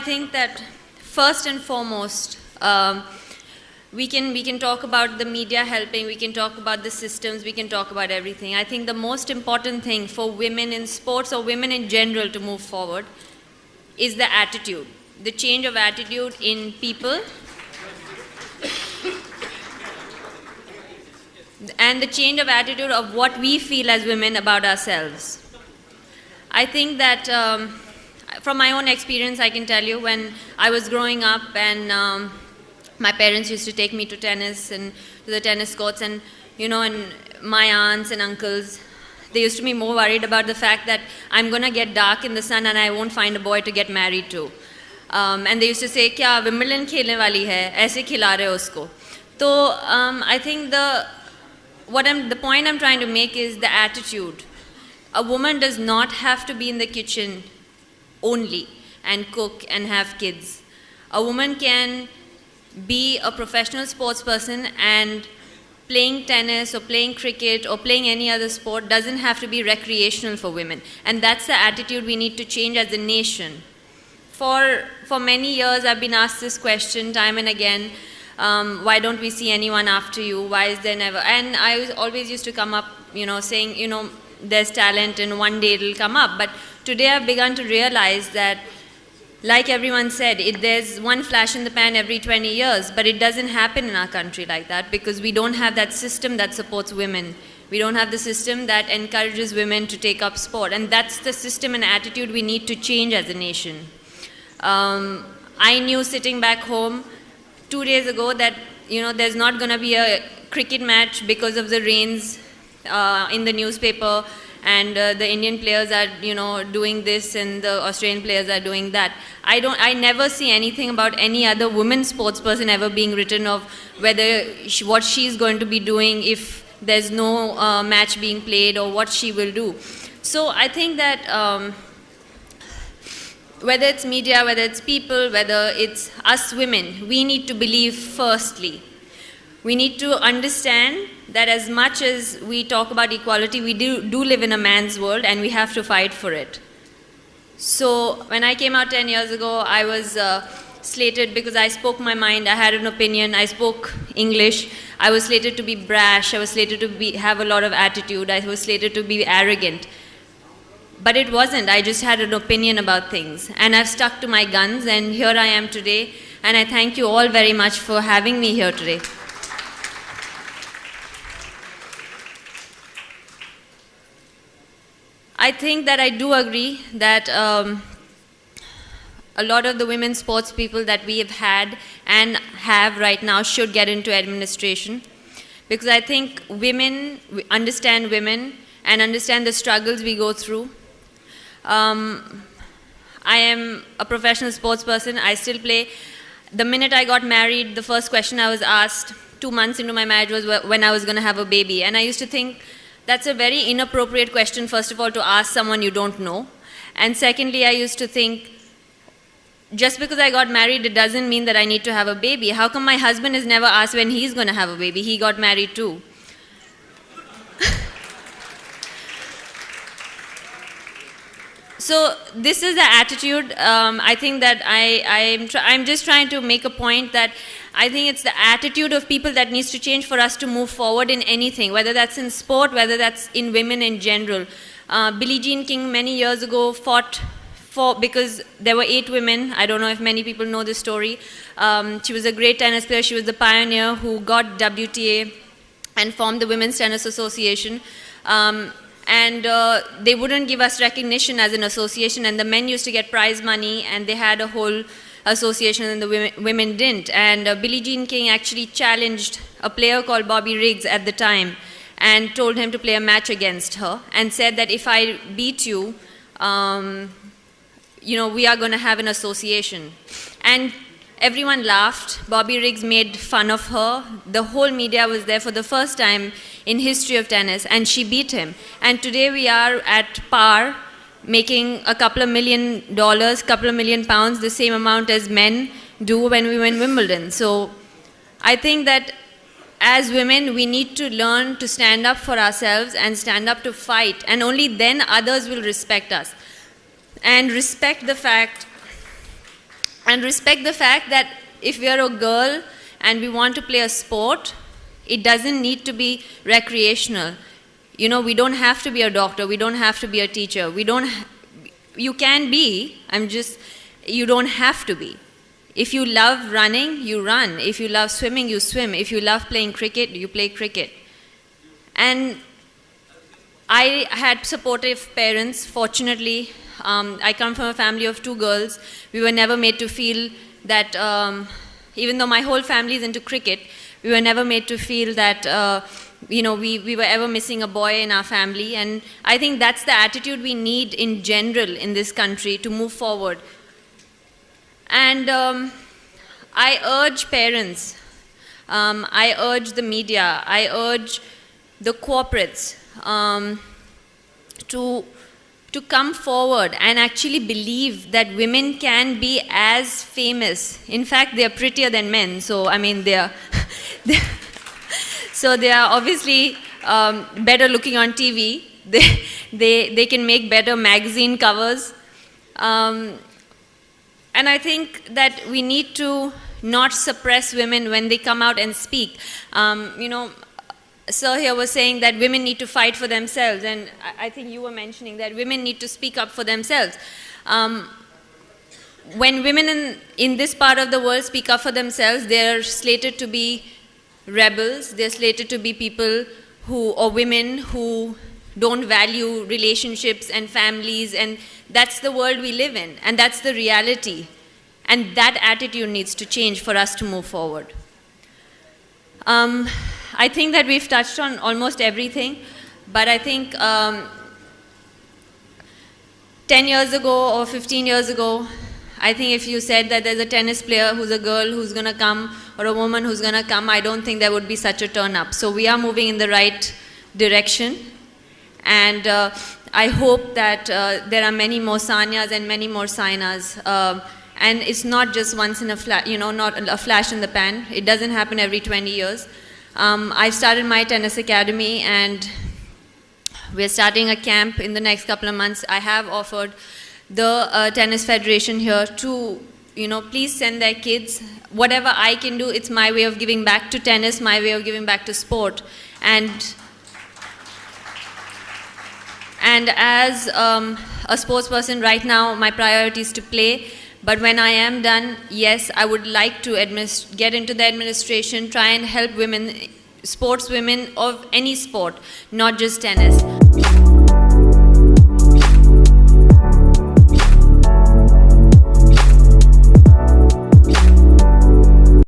think that first and foremost, we can talk about the media helping, we can talk about the systems, we can talk about everything. I think the most important thing for women in sports or women in general to move forward is the attitude, the change of attitude in people and the change of attitude of what we feel as women about ourselves. I think that from my own experience, I can tell you, when I was growing up and my parents used to take me to tennis and to the tennis courts, and and my aunts and uncles, they used to be more worried about the fact that I'm going to get dark in the sun and I won't find a boy to get married to. And they used to say, kya Wimbledon khelne wali hai, aise khila rahe ho usko. So I think the point I'm trying to make is the attitude. A woman does not have to be in the kitchen only and cook and have kids. A woman can be a professional sports person, and playing tennis or playing cricket or playing any other sport doesn't have to be recreational for women. And that's the attitude we need to change as a nation. For many years I've been asked this question time and again, why don't we see anyone after you? Why is there never? And I always used to come up, saying, there's talent and one day it'll come up. But today I've begun to realize that, like everyone said, there's one flash in the pan every 20 years, but it doesn't happen in our country like that, because we don't have that system that supports women. We don't have the system that encourages women to take up sport. And that's the system and attitude we need to change as a nation. I knew sitting back home 2 days ago that, there's not going to be a cricket match because of the rains in the newspaper, and the Indian players are, doing this and the Australian players are doing that. I never see anything about any other women sports person ever being written of whether what she's going to be doing if there's no match being played, or what she will do. So I think that whether it's media, whether it's people, whether it's us women, we need to believe firstly. We need to understand that as much as we talk about equality, we do live in a man's world, and we have to fight for it. So when I came out 10 years ago, I was slated because I spoke my mind, I had an opinion, I spoke English, I was slated to be brash, I was slated to have a lot of attitude, I was slated to be arrogant. But it wasn't, I just had an opinion about things. And I've stuck to my guns, and here I am today. And I thank you all very much for having me here today. I think that I do agree that a lot of the women sports people that we have had and have right now should get into administration, because I think women understand women and understand the struggles we go through. I am a professional sports person. I still play. The minute I got married, the first question I was asked 2 months into my marriage was when I was going to have a baby. And I used to think that's a very inappropriate question, first of all, to ask someone you don't know. And secondly, I used to think, just because I got married, it doesn't mean that I need to have a baby. How come my husband is never asked when he's going to have a baby? He got married too. So this is the attitude. I think that I'm just trying to make a point that I think it's the attitude of people that needs to change for us to move forward in anything, whether that's in sport, whether that's in women in general. Billie Jean King many years ago fought because there were 8 women. I don't know if many people know this story. She was a great tennis player. She was the pioneer who got WTA and formed the Women's Tennis Association. And they wouldn't give us recognition as an association, and the men used to get prize money, and they had a whole association, and the women didn't. And Billie Jean King actually challenged a player called Bobby Riggs at the time and told him to play a match against her, and said that if I beat you, we are going to have an association. And everyone laughed. Bobby Riggs made fun of her. The whole media was there for the first time in history of tennis, and she beat him. And today we are at par, making a couple of $1 million, couple of £1 million, the same amount as men do when we win Wimbledon. So I think that as women, we need to learn to stand up for ourselves and stand up to fight, and only then others will respect us. And respect the fact and respect the fact that if we are a girl and we want to play a sport, it doesn't need to be recreational. You know, we don't have to be a doctor, we don't have to be a teacher, you can be, you don't have to be. If you love running, you run. If you love swimming, you swim. If you love playing cricket, you play cricket. And I had supportive parents, fortunately. I come from a family of 2 girls. We were never made to feel that, even though my whole family is into cricket, we were never made to feel that, we were ever missing a boy in our family. And I think that's the attitude we need in general in this country to move forward. And I urge parents, I urge the media, I urge the corporates to come forward and actually believe that women can be as famous. In fact, they are prettier than men. So, I mean, they are obviously better looking on TV. They can make better magazine covers. And I think that we need to not suppress women when they come out and speak. Sir here was saying that women need to fight for themselves, and I think you were mentioning that women need to speak up for themselves. When women in this part of the world speak up for themselves, they're slated to be rebels, they're slated to be people or women who don't value relationships and families, and that's the world we live in, and that's the reality. And that attitude needs to change for us to move forward. I think that we've touched on almost everything, but I think 10 years ago or 15 years ago, I think if you said that there's a tennis player who's a girl who's going to come, or a woman who's going to come, I don't think there would be such a turn up. So we are moving in the right direction. And I hope that there are many more Sanyas and many more Sainas. And it's not just once in a flash, not a flash in the pan. It doesn't happen every 20 years. I've started my tennis academy, and we're starting a camp in the next couple of months. I have offered the Tennis Federation here to, please send their kids. Whatever I can do, it's my way of giving back to tennis, my way of giving back to sport. And as a sports person right now, my priority is to play. But when I am done, yes, I would like to get into the administration, try and help women, sports women of any sport, not just tennis.